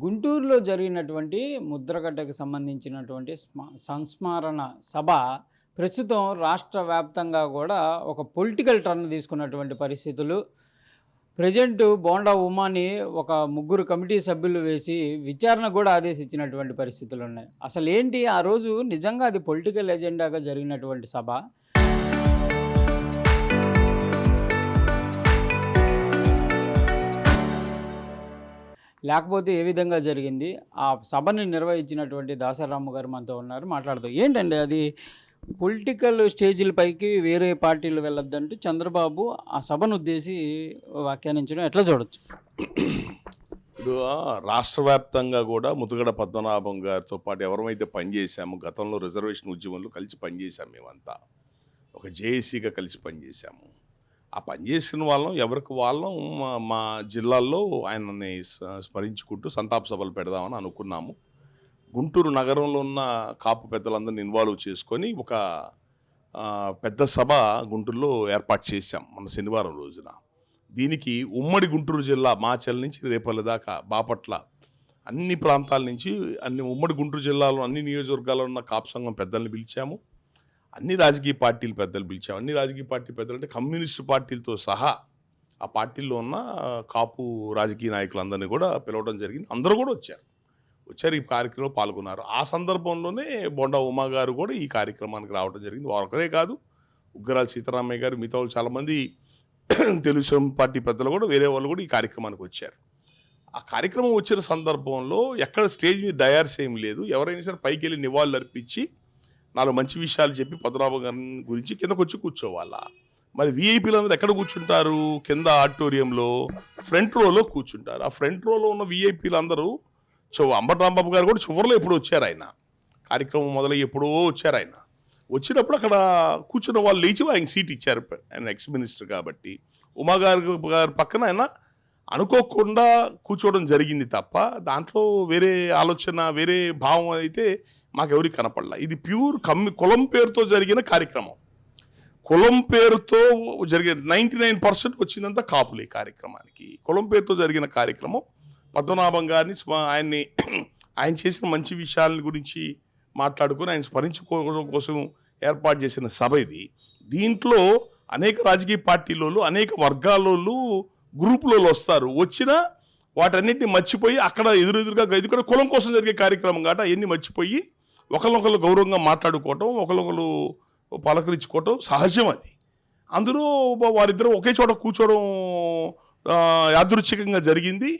గుంటూరులో జరిగినటువంటి ముద్రగడ్డకు సంబంధించినటువంటి సంస్మరణ సభ ప్రస్తుతం రాష్ట్ర వ్యాప్తంగా కూడా ఒక పొలిటికల్ టర్న్ తీసుకున్నటువంటి పరిస్థితులు. ప్రజెంట్ బోండా ఉమాని ఒక ముగ్గురు కమిటీ సభ్యులు వేసి విచారణ కూడా ఆదేశించినటువంటి పరిస్థితులు ఉన్నాయి. అసలు ఏంటి ఆ రోజు నిజంగా అది పొలిటికల్ ఎజెండాగా జరిగినటువంటి సభ, లేకపోతే ఏ విధంగా జరిగింది? ఆ సభని నిర్వహించినటువంటి దాసరాము గారు మనతో ఉన్నారు, మాట్లాడుతూ ఏంటండి అది పొలిటికల్ స్టేజీల పైకి వేరే పార్టీలు వెళ్ళొద్దంటూ చంద్రబాబు ఆ సభను ఉద్దేశి వ్యాఖ్యానించడం ఎట్లా చూడొచ్చు? ఇప్పుడు రాష్ట్ర వ్యాప్తంగా కూడా ముద్రగడ పద్మనాభం గారితో పాటు ఎవరైతే పనిచేశామో గతంలో రిజర్వేషన్ ఉద్యమంలో కలిసి పనిచేశాము. మేమంతా ఒక జేఏసీగా కలిసి పనిచేశాము. ఆ పనిచేసిన వాళ్ళం ఎవరికి వాళ్ళం మా జిల్లాల్లో ఆయనని స్మరించుకుంటూ సంతాప సభలు పెడదామని అనుకున్నాము. గుంటూరు నగరంలో ఉన్న కాపు పెద్దలందరినీ ఇన్వాల్వ్ చేసుకొని ఒక పెద్ద సభ గుంటూరులో ఏర్పాటు చేశాం మన శనివారం రోజున. దీనికి ఉమ్మడి గుంటూరు జిల్లా మాచల్ నుంచి రేపల్లి దాకా బాపట్ల అన్ని ప్రాంతాల నుంచి ఉమ్మడి గుంటూరు జిల్లాలో అన్ని నియోజకవర్గాల్లో ఉన్న కాపు సంఘం పెద్దల్ని పిలిచాము. అన్ని రాజకీయ పార్టీల పెద్దలు పిలిచాము. అన్ని రాజకీయ పార్టీ పెద్దలు అంటే కమ్యూనిస్టు పార్టీలతో సహా ఆ పార్టీల్లో ఉన్న కాపు రాజకీయ నాయకులందరినీ కూడా పిలవడం జరిగింది. అందరూ కూడా వచ్చారు ఈ కార్యక్రమంలో పాల్గొన్నారు. ఆ సందర్భంలోనే బోండా ఉమా గారు కూడా ఈ కార్యక్రమానికి రావడం జరిగింది. వారొకరే కాదు, ఉగ్గరాల సీతారామయ్య గారు, మిగతా వాళ్ళు చాలామంది తెలుగుదేశం పార్టీ పెద్దలు కూడా వేరే వాళ్ళు కూడా ఈ కార్యక్రమానికి వచ్చారు. ఆ కార్యక్రమం వచ్చిన సందర్భంలో ఎక్కడ స్టేజ్ మీద డయార్స్ ఏం లేదు. ఎవరైనా సరే పైకి వెళ్ళి నివాళులు అర్పించి నాలుగు మంచి విషయాలు చెప్పి పద్మనాభం గారి గురించి కిందకు వచ్చి కూర్చోవాల. మరి వీఐపీలు అందరూ ఎక్కడ కూర్చుంటారు? కింద ఆడిటోరియంలో ఫ్రంట్ రోలో కూర్చుంటారు. ఆ ఫ్రంట్ రోలో ఉన్న వీఐపీలు అందరూ అంబటి రాంబాబు గారు కూడా చివరిలో ఎప్పుడో వచ్చారు. ఆయన కార్యక్రమం మొదలై ఎప్పుడో వచ్చారు. ఆయన వచ్చినప్పుడు అక్కడ కూర్చున్న వాళ్ళు లేచి ఆయన సీట్ ఇచ్చారు. ఆయన ఎక్స్ మినిస్టర్ కాబట్టి ఉమా గారి పక్కన ఆయన అనుకోకుండా కూర్చోవడం జరిగింది తప్ప దాంట్లో వేరే ఆలోచన వేరే భావం అయితే మాకెవరికి కనపడలా. ఇది ప్యూర్ కులం పేరుతో జరిగిన కార్యక్రమం. కులం పేరుతో జరిగిన 99% వచ్చిందంతా కాపులు. ఈ కార్యక్రమానికి కులం పేరుతో జరిగిన కార్యక్రమం. పద్మనాభం గారిని ఆయన చేసిన మంచి విషయాల గురించి మాట్లాడుకుని ఆయన స్మరించుకోవడం కోసం ఏర్పాటు చేసిన సభ ఇది. దీంట్లో అనేక రాజకీయ పార్టీలలో అనేక వర్గాలలో గ్రూపులలో వస్తారు. వచ్చినా వాటన్నిటిని మర్చిపోయి అక్కడ ఎదురుగా ఇది కూడా కులం కోసం జరిగే కార్యక్రమం కాబట్టి అవన్నీ మర్చిపోయి ఒకరినొకరు గౌరవంగా మాట్లాడుకోవటం, ఒకరినొకరు పలకరించుకోవటం సహజం. అది అందులో వారిద్దరూ ఒకే చోట కూర్చోవడం యాదృచ్ఛికంగా జరిగింది.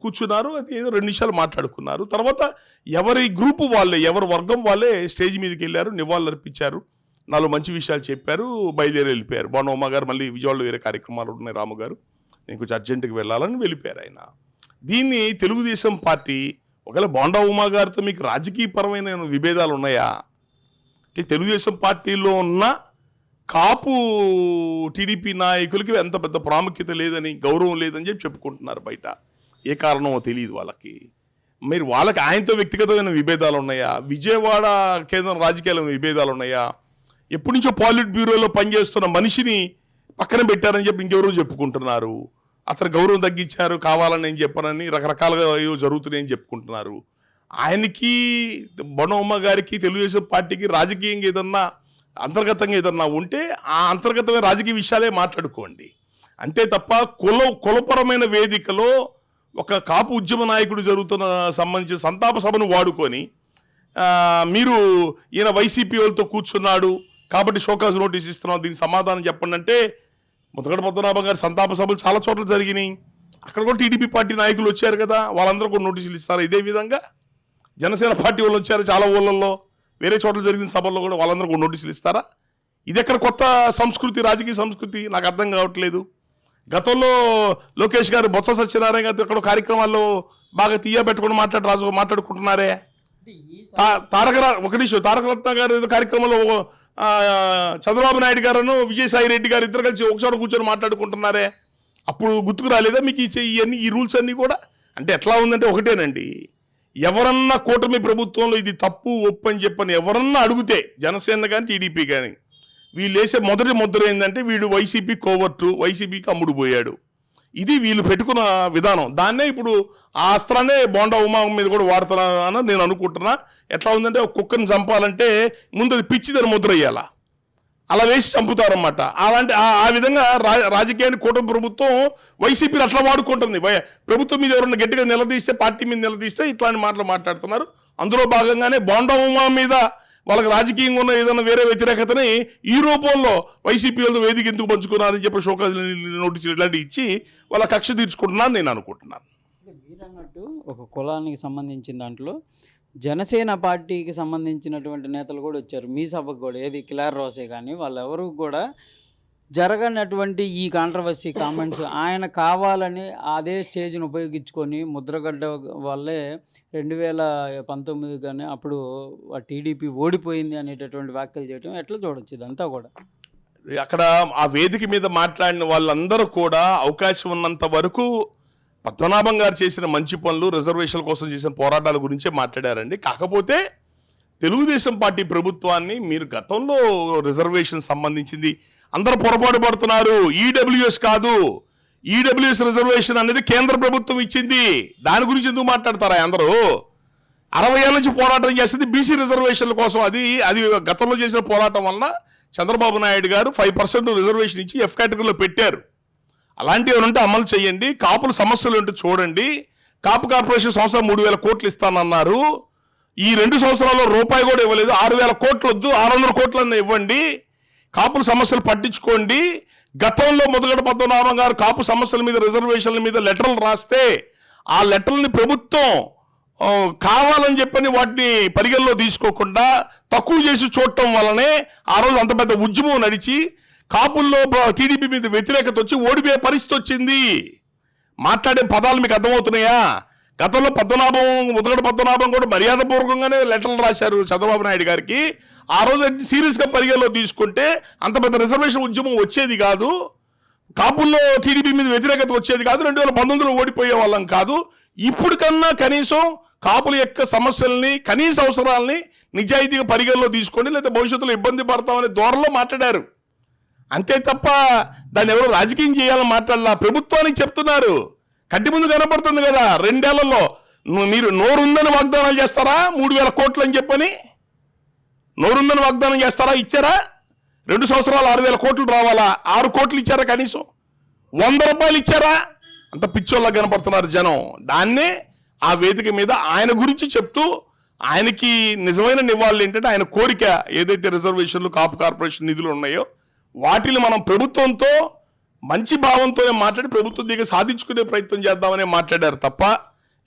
కూర్చున్నారు, అది ఏదో 2 నిమిషాలు మాట్లాడుకున్నారు. తర్వాత ఎవరి గ్రూపు వాళ్ళే, ఎవరి వర్గం వాళ్ళే స్టేజ్ మీదకి వెళ్ళారు, నివాళులు అర్పించారు, 4 మంచి విషయాలు చెప్పారు, బయలుదేరి వెళ్ళిపోయారు. బోండా ఉమా గారు మళ్ళీ విజయవాడలో వేరే కార్యక్రమాలు ఉన్నాయి, రాము గారు నేను కొంచెం అర్జెంటుగా వెళ్ళాలని వెళ్ళిపోయారు ఆయన. దీన్ని తెలుగుదేశం పార్టీ ఒకవేళ బోండా ఉమా గారితో మీకు రాజకీయపరమైన విభేదాలు ఉన్నాయా అంటే తెలుగుదేశం పార్టీలో ఉన్న కాపు టీడీపీ నాయకులకి ఎంత పెద్ద ప్రాముఖ్యత లేదని, గౌరవం లేదని చెప్పి చెప్పుకుంటున్నారు బయట. ఏ కారణమో తెలియదు వాళ్ళకి. మీరు వాళ్ళకి ఆయనతో వ్యక్తిగతమైన విభేదాలు ఉన్నాయా? విజయవాడ కేంద్రం రాజకీయాల విభేదాలు ఉన్నాయా? ఎప్పటి నుంచో పాలిట్ బ్యూరోలో పనిచేస్తున్న మనిషిని పక్కన పెట్టారని చెప్పి ఇంకెవరో చెప్పుకుంటున్నారు. అతను గౌరవం తగ్గించారు కావాలని నేను చెప్పనని రకరకాలుగా ఏవో జరుగుతున్నాయని చెప్పుకుంటున్నారు. ఆయనకి బోండా ఉమా గారికి తెలుగుదేశం పార్టీకి రాజకీయంగా ఏదన్నా అంతర్గతంగా ఏదన్నా ఉంటే ఆ అంతర్గతమైన రాజకీయ విషయాలే మాట్లాడుకోండి. అంతే తప్ప కులపరమైన వేదికలో ఒక కాపు ఉద్యమ నాయకుడు సంబంధించిన సంతాప సభను వాడుకొని మీరు ఈయన వైసీపీ వాళ్ళతో కూర్చున్నాడు కాబట్టి షోకాజ్ నోటీస్ ఇస్తున్నాం, దీనికి సమాధానం చెప్పండి అంటే ముద్రగడ పద్మనాభం గారి సంతాప సభలు చాలా చోట్ల జరిగినాయి. అక్కడ కూడా టీడీపీ పార్టీ నాయకులు వచ్చారు కదా, వాళ్ళందరూ కూడా నోటీసులు ఇస్తారు. ఇదే విధంగా జనసేన పార్టీ వాళ్ళు వచ్చారు చాలా ఊళ్ళల్లో, వేరే చోట్ల జరిగిన సభల్లో కూడా వాళ్ళందరూ కూడా నోటీసులు ఇస్తారా? ఇది ఎక్కడ కొత్త సంస్కృతి, రాజకీయ సంస్కృతి? నాకు అర్థం కావట్లేదు. గతంలో లోకేష్ గారు, బొత్స సత్యనారాయణ గారితో ఎక్కడో కార్యక్రమాల్లో బాగా పెట్టుకుని మాట్లాడుకుంటున్నారే. తారక రత్న గారు ఏదో కార్యక్రమంలో చంద్రబాబు నాయుడు గారును విజయసాయి రెడ్డి గారు ఇద్దరు కలిసి ఒకచోట కూర్చొని మాట్లాడుకుంటున్నారే. అప్పుడు గుర్తుకు రాలేదా మీకు ఈ రూల్స్ అన్నీ కూడా? అంటే ఎట్లా ఉందంటే ఒకటేనండి, ఎవరన్నా కూటమి ప్రభుత్వంలో ఇది తప్పు ఒప్పు అని చెప్పని ఎవరన్నా అడిగితే జనసేన కానీ టీడీపీ కానీ వీళ్ళు వేసే మొదటి ముద్ర ఏంటంటే వీడు వైసీపీ కోవర్టు, వైసీపీకి అమ్ముడు పోయాడు. ఇది వీళ్ళు పెట్టుకున్న విధానం. దాన్నే ఇప్పుడు ఆ అస్త్రాన్నే బోండా ఉమా మీద కూడా వాడుతున్నానని నేను అనుకుంటున్నా. ఎట్లా ఉందంటే ఒక కుక్కని చంపాలంటే ముందు అది పిచ్చిదని ముద్ర వేయాలా, అలా వేసి చంపుతారన్నమాట. అలాంటి ఆ విధంగా రాజకీయాన్ని కూటమి ప్రభుత్వం వైసీపీని అట్లా వాడుకుంటుంది. ప్రభుత్వం మీద ఎవరన్నా గట్టిగా నిలదీస్తే, పార్టీ మీద నిలదీస్తే ఇట్లాంటి మాటలు మాట్లాడుతున్నారు. అందులో భాగంగానే బోండా ఉమా మీద వాళ్ళకి రాజకీయంగా ఉన్న ఏదైనా వేరే వ్యతిరేకతని ఈ రూపంలో వైసీపీ వాళ్ళు వేదిక ఎందుకు పంచుకున్నారని చెప్పి షోకాజ్ నోటీసులు ఇట్లాంటివి ఇచ్చి వాళ్ళ కక్ష తీర్చుకుంటున్నాను నేను అనుకుంటున్నాను. మీరు అన్నట్టు ఒక కులానికి సంబంధించిన దాంట్లో జనసేన పార్టీకి సంబంధించినటువంటి నేతలు కూడా వచ్చారు మీ సభకు కూడా. ఏది కిలార్ రోసే కానీ వాళ్ళెవరూ కూడా జరగనటువంటి ఈ కాంట్రవర్సీ కామెంట్స్ ఆయన కావాలని అదే స్టేజ్ని ఉపయోగించుకొని ముద్రగడ్డ వల్లే 2019 కానీ అప్పుడు టీడీపీ ఓడిపోయింది అనేటటువంటి వ్యాఖ్యలు చేయడం ఎట్లా చూడొచ్చు ఇదంతా కూడా? అక్కడ ఆ వేదిక మీద మాట్లాడిన వాళ్ళందరూ కూడా అవకాశం ఉన్నంత వరకు పద్మనాభం గారు చేసిన మంచి పనులు, రిజర్వేషన్ల కోసం చేసిన పోరాటాల గురించే మాట్లాడారండి. కాకపోతే తెలుగుదేశం పార్టీ ప్రభుత్వాన్ని మీరు గతంలో రిజర్వేషన్ సంబంధించింది అందరూ పొరపాటు పడుతున్నారు. ఈడబ్ల్యూఎస్ కాదు, ఈడబ్ల్యూఎస్ రిజర్వేషన్ అనేది కేంద్ర ప్రభుత్వం ఇచ్చింది. దాని గురించి ఎందుకు మాట్లాడతారా అందరూ? 60 ఏళ్ళ నుంచి పోరాటం చేస్తుంది బీసీ రిజర్వేషన్ల కోసం. అది గతంలో చేసిన పోరాటం వలన చంద్రబాబు నాయుడు గారు 5% రిజర్వేషన్ ఇచ్చి ఎఫ్ కేటగిరీలో పెట్టారు. అలాంటివి ఉంటే అమలు చేయండి. కాపుల సమస్యలు ఉంటే చూడండి. కాపు కార్పొరేషన్ సంవత్సరం 3,000 కోట్లు ఇస్తానన్నారు. ఈ 2 సంవత్సరాల్లో రూపాయి కూడా ఇవ్వలేదు. 6,000 కోట్లు వద్దు, 600 కోట్లన్నా ఇవ్వండి. కాపుల సమస్యలు పట్టించుకోండి. గతంలో ముద్రగడ పద్మనాభం గారు కాపు సమస్యల మీద, రిజర్వేషన్ల మీద లెటర్లు రాస్తే ఆ లెటర్లని ప్రభుత్వం కావాలని చెప్పని వాటిని పరిగణలో తీసుకోకుండా తక్కువ చేసి చూడటం వల్లనే ఆ రోజు అంత పెద్ద ఉద్యమం నడిచి కాపుల్లో టీడీపీ మీద వ్యతిరేకత వచ్చి ఓడిపోయే పరిస్థితి వచ్చింది. మాట్లాడే పదాలు మీకు అర్థమవుతున్నాయా? గతంలో ముద్రగడ పద్మనాభం కూడా మర్యాదపూర్వకంగానే లెటర్లు రాశారు చంద్రబాబు నాయుడు గారికి. ఆ రోజు సీరియస్గా పరిగణలో తీసుకుంటే అంత పెద్ద రిజర్వేషన్ ఉద్యమం వచ్చేది కాదు, కాపుల్లో టీడీపీ మీద వ్యతిరేకత వచ్చేది కాదు, 2019లో ఓడిపోయే వాళ్ళం కాదు. ఇప్పుడు కన్నా కనీసం కాపుల యొక్క సమస్యల్ని, కనీస అవసరాలని నిజాయితీగా పరిగణలో తీసుకోండి, లేదా భవిష్యత్తులో ఇబ్బంది పడతామనే ధోరణిలో మాట్లాడారు. అంతే తప్ప దాన్ని ఎవరు రాజకీయం చేయాలని మాట్లాడాల. ప్రభుత్వానికి చెప్తున్నారు, కంటి ముందు కనపడుతుంది కదా. 2 ఏళ్లలో మీరు నోరుందని వాగ్దానాలు చేస్తారా? 3,000 కోట్లు అని చెప్పని నోరుందని వాగ్దానం చేస్తారా? ఇచ్చారా? 2 సంవత్సరాలు 6,000 కోట్లు రావాలా? 6 కోట్లు ఇచ్చారా? కనీసం 100 రూపాయలు ఇచ్చారా? అంత పిచ్చోళ్ళ కనపడుతున్నారు జనం. దాన్నే ఆ వేదిక మీద ఆయన గురించి చెప్తూ, ఆయనకి నిజమైన నివాళులు ఏంటంటే ఆయన కోరిక ఏదైతే రిజర్వేషన్లు, కాపు కార్పొరేషన్ నిధులు ఉన్నాయో వాటిని మనం ప్రభుత్వంతో మంచి భావంతోనే మాట్లాడి ప్రభుత్వం దగ్గర సాధించుకునే ప్రయత్నం చేద్దామనే మాట్లాడారు తప్ప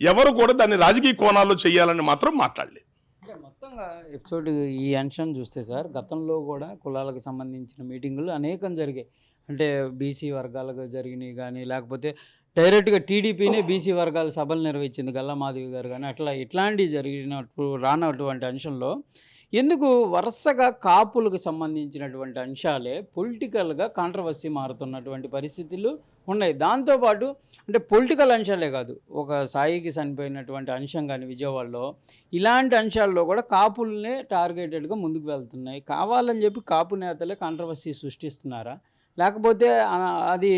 ఎవరు కూడా దాన్ని రాజకీయ కోణాల్లో చేయాలని మాత్రం మాట్లాడలేదు. మొత్తంగా ఎపిసోడ్ ఈ అంశం చూస్తే సార్, గతంలో కూడా కులాలకు సంబంధించిన మీటింగులు అనేకం జరిగాయి. అంటే బీసీ వర్గాలకు జరిగినాయి కానీ, లేకపోతే డైరెక్ట్గా టీడీపీనే బీసీ వర్గాల సభలు నిర్వహించింది గల్లా మాధవి గారు కానీ, ఇట్లాంటివి జరిగినప్పుడు రానటువంటి అంశంలో ఎందుకు వరుసగా కాపులకు సంబంధించినటువంటి అంశాలే పొలిటికల్గా కాంట్రవర్సీ మారుతున్నటువంటి పరిస్థితులు ఉన్నాయి. దాంతోపాటు అంటే పొలిటికల్ అంశాలే కాదు, ఒక సాయికి చనిపోయినటువంటి అంశం కానీ విజయవాడలో, ఇలాంటి అంశాల్లో కూడా కాపులనే టార్గెటెడ్గా ముందుకు వెళ్తున్నాయి. కావాలని చెప్పి కాపు నేతలే కాంట్రవర్సీ సృష్టిస్తున్నారా, లేకపోతే అది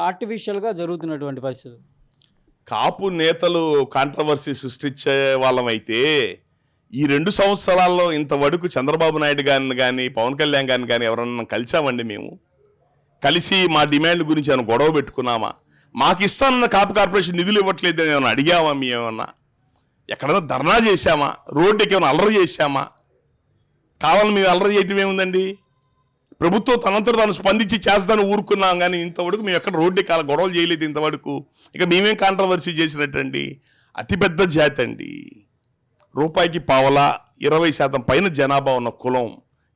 ఆర్టిఫిషియల్గా జరుగుతున్నటువంటి పరిస్థితి? కాపు నేతలు కాంట్రవర్సీ సృష్టించే వాళ్ళమైతే ఈ 2 సంవత్సరాల్లో ఇంతవరకు చంద్రబాబు నాయుడు గారిని కానీ, పవన్ కళ్యాణ్ గారిని కానీ ఎవరన్నా కలిసామండి? మేము కలిసి మా డిమాండ్ గురించి ఏమైనా గొడవ పెట్టుకున్నామా? మాకు ఇస్తానన్న కాపు కార్పొరేషన్ నిధులు ఇవ్వట్లేదు అని ఏమైనా అడిగామా? మేమేమన్నా ఎక్కడైనా ధర్నా చేశామా? రోడ్డుకి ఏమైనా అల్లరి చేశామా? కావాలని మేము అల్లరి చేయటం ఏముందండి? ప్రభుత్వం తనంతట తాను స్పందించి చేస్తాను ఊరుకున్నాం కానీ ఇంతవరకు మేము ఎక్కడ రోడ్డుకి అలా గొడవలు చేయలేదు ఇంతవరకు. ఇక మేమేం కాంట్రవర్సీ చేసినట్టండి? అతిపెద్ద జాతి అండి, రూపాయికి పావలా 20% పైన జనాభా ఉన్న కులం.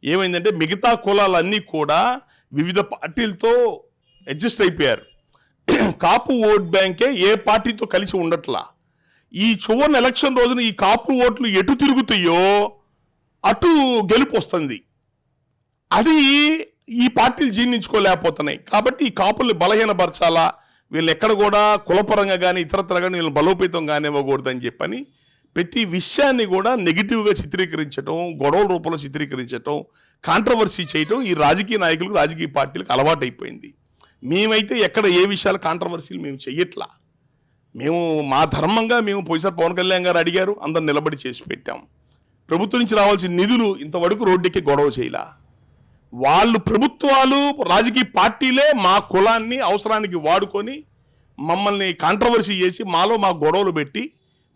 ఏమైందంటే మిగతా కులాలన్నీ కూడా వివిధ పార్టీలతో అడ్జస్ట్ అయిపోయారు. కాపు ఓట్ బ్యాంకే ఏ పార్టీతో కలిసి ఉండట్లా. ఈ చివరిన ఎలక్షన్ రోజున ఈ కాపు ఓట్లు ఎటు తిరుగుతాయో అటు గెలుపు వస్తుంది. అది ఈ పార్టీలు జీర్ణించుకోలేకపోతున్నాయి. కాబట్టి ఈ కాపుల్ని బలహీనపరచాలా, వీళ్ళు ఎక్కడ కూడా కులపరంగా కానీ ఇతరత్ర కానీ వీళ్ళని బలోపేతం కానివ్వకూడదని చెప్పని ప్రతి విషయాన్ని కూడా నెగిటివ్గా చిత్రీకరించడం, గొడవల రూపంలో చిత్రీకరించడం, కాంట్రవర్సీ చేయటం ఈ రాజకీయ నాయకులకు, రాజకీయ పార్టీలకు అలవాటైపోయింది. మేమైతే ఎక్కడ ఏ విషయాలు కాంట్రవర్సీలు మేము చెయ్యట్లా. మేము మా ధర్మంగా మేము పోయిసారి పవన్ కళ్యాణ్ గారు అడిగారు, అందరు నిలబడి చేసి పెట్టాం. ప్రభుత్వం నుంచి రావాల్సిన నిధులు ఇంతవరకు రోడ్డెక్కి గొడవ చేయలా. వాళ్ళు ప్రభుత్వాలు రాజకీయ పార్టీలే మా కులాన్ని అవసరానికి వాడుకొని మమ్మల్ని కాంట్రవర్సీ చేసి మాలో మా గొడవలు పెట్టి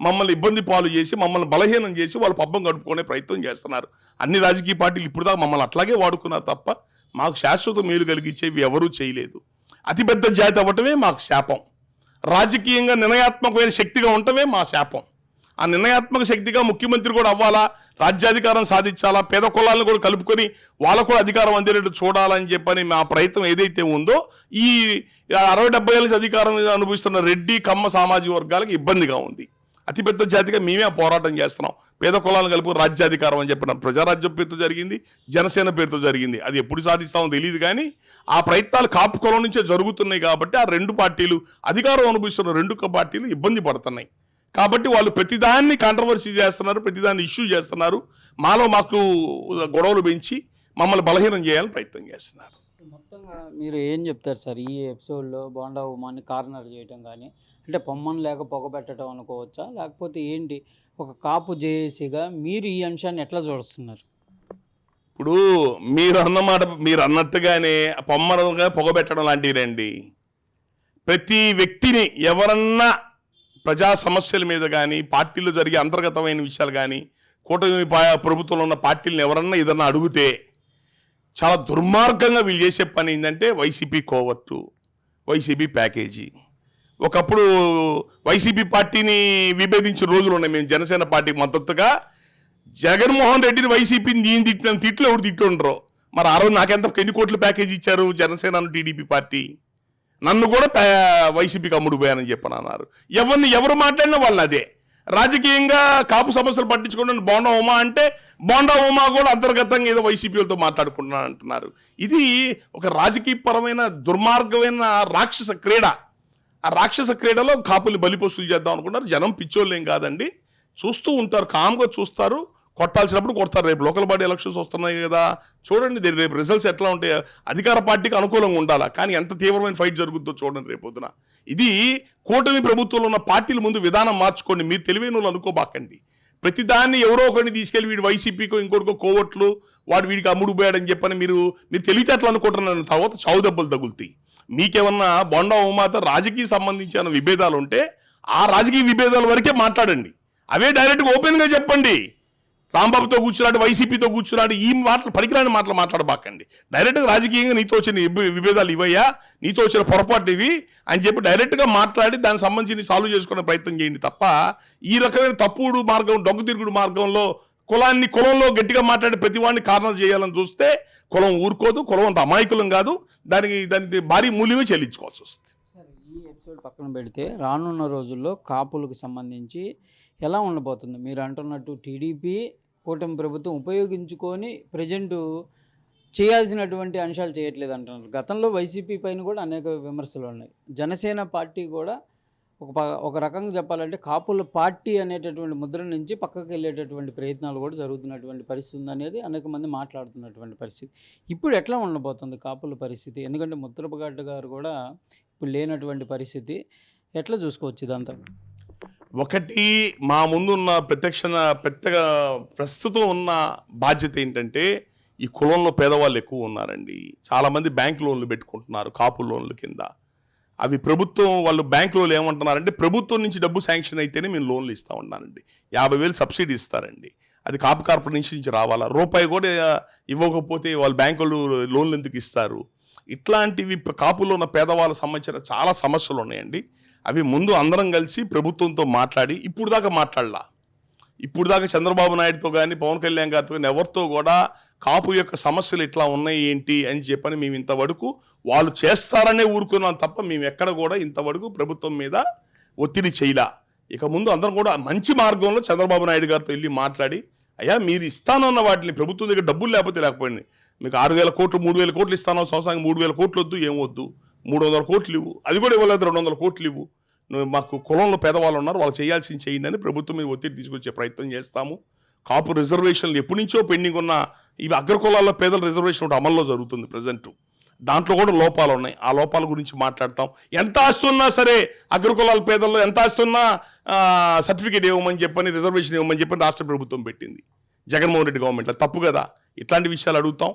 మమ్మల్ని ఇబ్బంది పాలు చేసి మమ్మల్ని బలహీనం చేసి వాళ్ళు పబ్బం గడుపుకునే ప్రయత్నం చేస్తున్నారు. అన్ని రాజకీయ పార్టీలు ఇప్పుడు దాకా మమ్మల్ని అట్లాగే వాడుకున్నారు తప్ప మాకు శాశ్వత మేలు కలిగించేవి ఎవరూ చేయలేదు. అతిపెద్ద జాతి అవ్వటమే మాకు శాపం. రాజకీయంగా నిర్ణయాత్మకమైన శక్తిగా ఉండటమే మా శాపం. ఆ నిర్ణయాత్మక శక్తిగా ముఖ్యమంత్రి కూడా అవ్వాలా, రాజ్యాధికారం సాధించాలా, పేద కులాలను కూడా కలుపుకొని వాళ్ళకు కూడా అధికారం అందేటట్టు చూడాలని చెప్పని మా ప్రయత్నం ఏదైతే ఉందో ఈ 60-70 ఏళ్ళ అధికారం అనుభవిస్తున్న రెడ్డి కమ్మ సామాజిక వర్గాలకు ఇబ్బందిగా ఉంది. అతిపెద్ద జాతిగా మేమే పోరాటం చేస్తున్నాం. పేద కులాలను కలుపుకొని రాజ్యాధికారం అని చెప్పిన ప్రజారాజ్యం పేరుతో జరిగింది, జనసేన పేరుతో జరిగింది. అది ఎప్పుడు సాధిస్తామో తెలియదు కానీ ఆ ప్రయత్నాలు కాపు కులం నుంచే జరుగుతున్నాయి. కాబట్టి ఆ రెండు పార్టీలు అధికారం అనుభవిస్తున్న రెండు పార్టీలు ఇబ్బంది పడుతున్నాయి. కాబట్టి వాళ్ళు ప్రతిదాన్ని కాంట్రవర్సీ చేస్తున్నారు, ప్రతిదాన్ని ఇష్యూ చేస్తున్నారు, మాకు గొడవలు పెంచి మమ్మల్ని బలహీనం చేయాలని ప్రయత్నం చేస్తున్నారు. మొత్తంగా మీరు ఏం చెప్తారు సార్ ఈ ఎపిసోడ్లో బోండా ఉమాని కార్నర్ చేయటం కానీ, అంటే పొమ్మని లేక పొగబెట్టడం అనుకోవచ్చా, లేకపోతే ఏంటి ఒక కాపు జేఏసీగా మీరు ఈ అంశాన్ని ఎట్లా చూస్తున్నారు? ఇప్పుడు మీరు అన్నమాట మీరు అన్నట్టుగానే పొమ్మనగా పొగబెట్టడం లాంటిదండి. ప్రతి వ్యక్తిని ఎవరన్నా ప్రజా సమస్యల మీద కానీ పార్టీలో జరిగే అంతర్గతమైన విషయాలు కానీ కూటమి ప్రభుత్వంలో ఉన్న పార్టీలను ఎవరన్నా ఏదన్నా అడిగితే చాలా దుర్మార్గంగా వీళ్ళు చేసే పని ఏంటంటే వైసీపీ కోవర్టు, వైసీపీ ప్యాకేజీ. ఒకప్పుడు వైసీపీ పార్టీని విభేదించిన రోజులు ఉన్నాయి. మేము జనసేన పార్టీకి మద్దతుగా జగన్మోహన్ రెడ్డిని వైసీపీని నేను తిట్టిన తిట్లు ఎవరు తిట్టుండ్రో. మరి ఆ రోజు నాకెంత ఎన్ని కోట్ల ప్యాకేజీ ఇచ్చారు జనసేన టీడీపీ పార్టీ? నన్ను కూడా వైసీపీకి అమ్ముడు పోయానని చెప్పని అన్నారు. ఎవరు మాట్లాడినా వాళ్ళు అదే. రాజకీయంగా కాపు సమస్యలు పట్టించుకోవడానికి బోండా ఉమా అంటే బోండా ఉమా కూడా అంతర్గతంగా ఏదో వైసీపీలతో మాట్లాడుకుంటున్నాను అంటున్నారు. ఇది ఒక రాజకీయపరమైన దుర్మార్గమైన రాక్షస క్రీడ. ఆ రాక్షస క్రీడలో కాపుల్ని బలిపశువులు చేద్దాం అనుకున్నారు. జనం పిచ్చోళ్ళు ఏం కాదండి, చూస్తూ ఉంటారు, కామ్గా చూస్తారు, కొట్టాల్సినప్పుడు కొడతారు. రేపు లోకల్ బాడీ ఎలక్షన్స్ వస్తున్నాయి కదా, చూడండి రేపు రిజల్ట్స్ ఎట్లా ఉంటాయి. అధికార పార్టీకి అనుకూలంగా ఉండాలా, కానీ ఎంత తీవ్రమైన ఫైట్ జరుగుతుందో చూడండి రేపొద్దున. ఇది కూటమి ప్రభుత్వంలో ఉన్న పార్టీల ముందు విధానం మార్చుకోండి. మీరు తెలివైన వాళ్ళు అనుకోబాకండి. ప్రతిదాన్ని ఎవరో ఒకరిని తీసుకెళ్ళి వీడు వైసీపీకో ఇంకోటికో కోవట్లు వాడు వీడికి అమ్ముడు పోయాడని చెప్పని మీరు తెలివితేటలు అనుకుంటున్నాను. తర్వాత చావు దెబ్బలు తగులుతాయి. మీకేమన్నా బోండా ఉమాతో రాజకీయ సంబంధించిన విభేదాలు ఉంటే ఆ రాజకీయ విభేదాల వరకే మాట్లాడండి. అవే డైరెక్ట్గా ఓపెన్గా చెప్పండి. రాంబాబుతో కూర్చున్నాడు, వైసీపీతో కూర్చున్నాడు, ఈ మాటలు పనికిరాని మాటలు మాట్లాడబాకండి. డైరెక్ట్గా రాజకీయంగా నీతో వచ్చిన విభేదాలు ఇవయ్యా, నీతో వచ్చిన పొరపాటు ఇవి అని చెప్పి డైరెక్ట్గా మాట్లాడి దానికి సంబంధించి సాల్వ్ చేసుకునే ప్రయత్నం చేయండి తప్ప ఈ రకమైన తప్పుడు మార్గం, దొంగ తిరుగుడు మార్గంలో కులంలో గట్టిగా మాట్లాడి ప్రతి వాడిని కారణాలు చేయాలని చూస్తే కులం ఊరుకోదు. కులం అంత అమాయకులం కాదు, దానికి భారీ మూల్యమే చెల్లించుకోవాల్సి వస్తుంది. సార్ ఈ ఎపిసోడ్ పక్కన పెడితే రానున్న రోజుల్లో కాపులకు సంబంధించి ఎలా ఉండబోతుంది? మీరు అంటున్నట్టు టీడీపీ కూటమి ప్రభుత్వం ఉపయోగించుకొని ప్రజెంటు చేయాల్సినటువంటి అంశాలు చేయట్లేదు అంటున్నారు. గతంలో వైసీపీ పైన కూడా అనేక విమర్శలు ఉన్నాయి. జనసేన పార్టీ కూడా ఒక రకంగా చెప్పాలంటే కాపుల పార్టీ అనేటటువంటి ముద్ర నుంచి పక్కకి వెళ్ళేటటువంటి ప్రయత్నాలు కూడా జరుగుతున్నటువంటి పరిస్థితి ఉందనేది అనేక మంది మాట్లాడుతున్నటువంటి పరిస్థితి. ఇప్పుడు ఎట్లా ఉండబోతుంది కాపుల పరిస్థితి? ఎందుకంటే ముద్రగడ్డ గారు కూడా ఇప్పుడు లేనటువంటి పరిస్థితి. ఎట్లా చూసుకోవచ్చు ఇదంతా? ఒకటి, మా ముందున్న ప్రస్తుతం ఉన్న బాధ్యత ఏంటంటే ఈ కులంలో పేదవాళ్ళు ఎక్కువ ఉన్నారండి. చాలామంది బ్యాంక్ లోన్లు పెట్టుకుంటున్నారు కాపు లోన్ల కింద. అవి ప్రభుత్వం వాళ్ళు బ్యాంక్ లోన్లు ఏమంటున్నారంటే ప్రభుత్వం నుంచి డబ్బు శాంక్షన్ అయితేనే మేము లోన్లు ఇస్తూ ఉన్నానండి. 50,000 సబ్సిడీ ఇస్తారండి. అది కాపు కార్పొరేషన్ నుంచి రావాలా, రూపాయి కూడా ఇవ్వకపోతే వాళ్ళు బ్యాంకులు లోన్లు ఎందుకు ఇస్తారు? ఇట్లాంటివి కాపులో ఉన్న పేదవాళ్ళకు సంబంధించిన చాలా సమస్యలు ఉన్నాయండి. అవి ముందు అందరం కలిసి ప్రభుత్వంతో మాట్లాడి, ఇప్పుడు దాకా చంద్రబాబు నాయుడుతో కానీ పవన్ కళ్యాణ్ గారితో కానీ ఎవరితో కూడా కాపు యొక్క సమస్యలు ఇట్లా ఉన్నాయి ఏంటి అని చెప్పని మేము ఇంతవరకు వాళ్ళు చేస్తారనే ఊరుకున్నాం తప్ప మేము ఎక్కడ కూడా ఇంతవరకు ప్రభుత్వం మీద ఒత్తిడి చేయలా. ఇక ముందు అందరం కూడా మంచి మార్గంలో చంద్రబాబు నాయుడు గారితో వెళ్ళి మాట్లాడి, అయ్యా మీరు ఇస్తానన్న వాటిని ప్రభుత్వం దగ్గర డబ్బులు లేకపోయింది, మీకు 6,000 కోట్లు 3,000 కోట్లు ఇస్తాను, సంవత్సరానికి 3,000 కోట్లు వద్దు, ఏమొద్దు, 300 కోట్లు ఇవ్వు, అది కూడా ఇవ్వలేదు, 200 కోట్లు ఇవ్వు, మాకు కులంలో పేదవాళ్ళు ఉన్నారు వాళ్ళు చేయాల్సింది చేయండి అని ప్రభుత్వం మీద ఒత్తిడి తీసుకొచ్చే ప్రయత్నం చేస్తాము. కాపు రిజర్వేషన్లు ఎప్పటి నుంచో పెండింగ్ ఉన్న ఇవి అగ్రకులాల్లో పేదల రిజర్వేషన్ అమల్లో జరుగుతుంది ప్రజెంట్. దాంట్లో కూడా లోపాలు ఉన్నాయి. ఆ లోపాల గురించి మాట్లాడతాం. ఎంత ఆస్తి ఉన్నా సరే అగ్రకులాల పేదల్లో ఎంత ఆస్తి ఉన్నా సర్టిఫికేట్ ఇవ్వమని చెప్పని, రిజర్వేషన్ ఇవ్వమని చెప్పని రాష్ట్ర ప్రభుత్వం పెట్టింది జగన్మోహన్ రెడ్డి గవర్నమెంట్లో. తప్పు కదా. ఇట్లాంటి విషయాలు అడుగుతాం.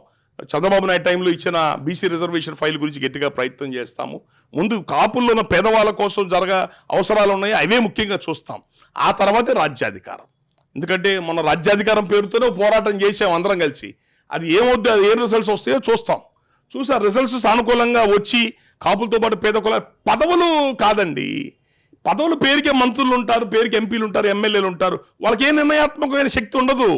చంద్రబాబు నాయుడు టైంలో ఇచ్చిన బీసీ రిజర్వేషన్ ఫైల్ గురించి గట్టిగా ప్రయత్నం చేస్తాము. ముందు కాపుల్లో ఉన్న పేదవాళ్ళ కోసం అవసరాలు ఉన్నాయి, అవే ముఖ్యంగా చూస్తాం. ఆ తర్వాతే రాజ్యాధికారం. ఎందుకంటే మన రాజ్యాధికారం పేరుతోనే పోరాటం చేసాం అందరం కలిసి. అది ఏమవుద్ది, అది ఏం రిజల్ట్స్ వస్తాయో చూస్తాం. చూసి ఆ రిజల్ట్స్ సానుకూలంగా వచ్చి కాపులతో పాటు పేద కుల పదవులు కాదండి, పదవులు పేరుకే మంత్రులు ఉంటారు, పేరుకి ఎంపీలు ఉంటారు, ఎమ్మెల్యేలు ఉంటారు. వాళ్ళకి ఏ నిర్ణయాత్మకమైన శక్తి ఉండదు.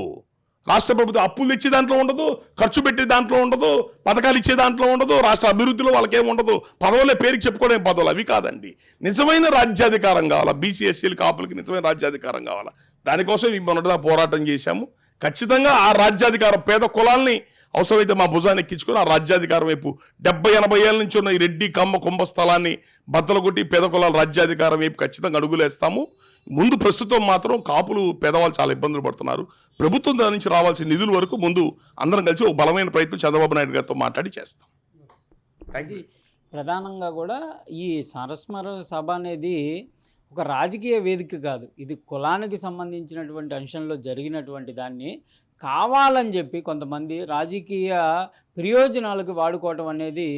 రాష్ట్ర ప్రభుత్వం అప్పులు తెచ్చే దాంట్లో ఉండదు, ఖర్చు పెట్టే దాంట్లో ఉండదు, పథకాలు ఇచ్చే దాంట్లో ఉండదు, రాష్ట్ర అభివృద్ధిలో వాళ్ళకేం ఉండదు. పదవులే పేరుకి చెప్పుకోవడం పదవులు అవి కాదండి. నిజమైన రాజ్యాధికారం కావాలా, బీసీ ఎస్సీలు కాపులకి నిజమైన రాజ్యాధికారం కావాలా. దానికోసం మొన్నటిదా పోరాటం చేశాము. ఖచ్చితంగా ఆ రాజ్యాధికారం పేద కులాల్ని అవసరమైతే మా భుజాన్ని ఎక్కించుకొని ఆ రాజ్యాధికారం వైపు 70-80 ఏళ్ళ నుంచి ఉన్న ఈ రెడ్డి కమ్మ కుంభ స్థలాన్ని బద్దలు కొట్టి పేద కులాల రాజ్యాధికారం వైపు ఖచ్చితంగా అడుగులేస్తాము. ముందు ప్రస్తుతం మాత్రం కాపులు పేదవాళ్ళు చాలా ఇబ్బందులు పడుతున్నారు. ప్రభుత్వం దాని నుంచి రావాల్సిన నిధుల వరకు ముందు అందరం కలిసి ఒక బలమైన ప్రయత్నం చంద్రబాబు నాయుడు గారితో మాట్లాడి చేస్తాం. ప్రధానంగా కూడా ఈ సంస్మరణ సభ అనేది ఒక రాజకీయ వేదిక కాదు, ఇది కులానికి సంబంధించినటువంటి అంశంలో జరిగినటువంటి దాన్ని కావాలని చెప్పి కొంతమంది రాజకీయ ప్రయోజనాలకు వాడుకోవటం అనేది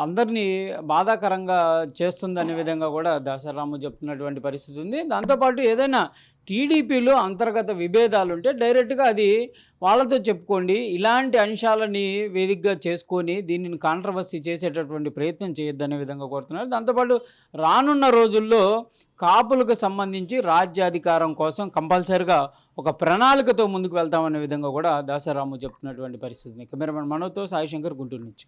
అందరినీ బాధాకరంగా చేస్తుందనే విధంగా కూడా దాసరాము చెప్తున్నటువంటి పరిస్థితి ఉంది. దాంతోపాటు ఏదైనా టీడీపీలో అంతర్గత విభేదాలు ఉంటే డైరెక్ట్గా అది వాళ్ళతో చెప్పుకోండి, ఇలాంటి అంశాలని వేదికగా చేసుకొని దీనిని కాంట్రవర్సీ చేసేటటువంటి ప్రయత్నం చేయొద్దనే విధంగా కోరుతున్నారు. దాంతోపాటు రానున్న రోజుల్లో కాపులకు సంబంధించి రాజ్యాధికారం కోసం కంపల్సరిగా ఒక ప్రణాళికతో ముందుకు వెళ్తామనే విధంగా కూడా దాసరాము చెప్తున్నటువంటి పరిస్థితి. కెమెరామెన్ మనోజ్తో సాయి శంకర్, గుంటూరు నుంచి.